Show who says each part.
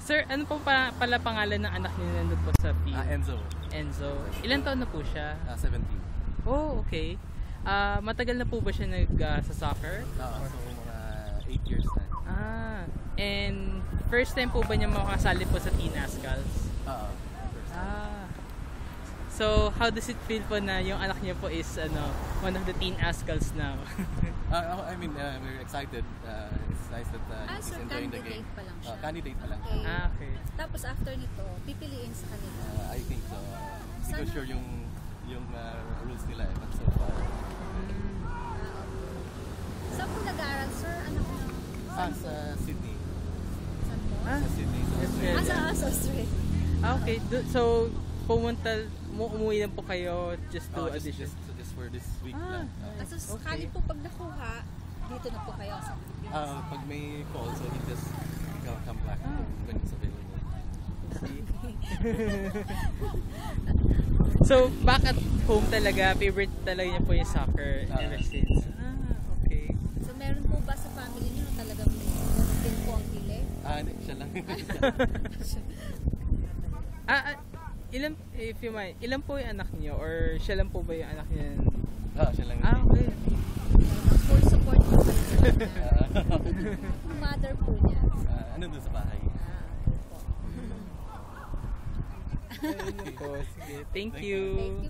Speaker 1: Sir, ano po pala pangalan ng anak niyo nandun po sa field?
Speaker 2: Enzo.
Speaker 1: Enzo. Ilan taon na po siya?
Speaker 2: 17.
Speaker 1: Oh, okay. Matagal na po ba siya sa soccer?
Speaker 2: So mga 8 years na.
Speaker 1: And first time po ba niya makasali po sa Teen Ascals?
Speaker 2: First.
Speaker 1: So, how does it feel po na yung anak niyo po is one of the Teen Ascals now?
Speaker 2: I mean, we're excited. It's nice that he's enjoying the game.
Speaker 3: Candidate pa lang siya.
Speaker 2: Candidate pa lang.
Speaker 3: Okay.
Speaker 1: Okay.
Speaker 3: Tapos after nito, pipiliin sa kanila.
Speaker 2: I think so. Hindi ko sure yung rules nila but so far.
Speaker 3: Saan po nag-aaral, sir? Anak mo?
Speaker 2: Sa Sydney.
Speaker 3: Saan po?
Speaker 2: Sa Sydney.
Speaker 3: Sa Australia.
Speaker 1: Okay. So, umuwi lang po kayo just to audition?
Speaker 2: Just for this week lang.
Speaker 3: So, sakali po pag nakuha, dito na po kayo sa Philippines.
Speaker 2: Pag may call, so he just come back when it's available.
Speaker 1: So, back at home talaga, favorite talaga niya po yung soccer ever since? Okay.
Speaker 3: So, meron po ba sa family niyo na talagang din po ang pili?
Speaker 2: Hindi, siya lang.
Speaker 1: Ilan po yung anak niyo or siya lang po ba yung anak niya?
Speaker 2: Siya lang.
Speaker 1: Okay.
Speaker 3: Full support po kayo sa mother po niya.
Speaker 2: Ano doon sa bahay?
Speaker 1: Ayun po. Sige. Thank you.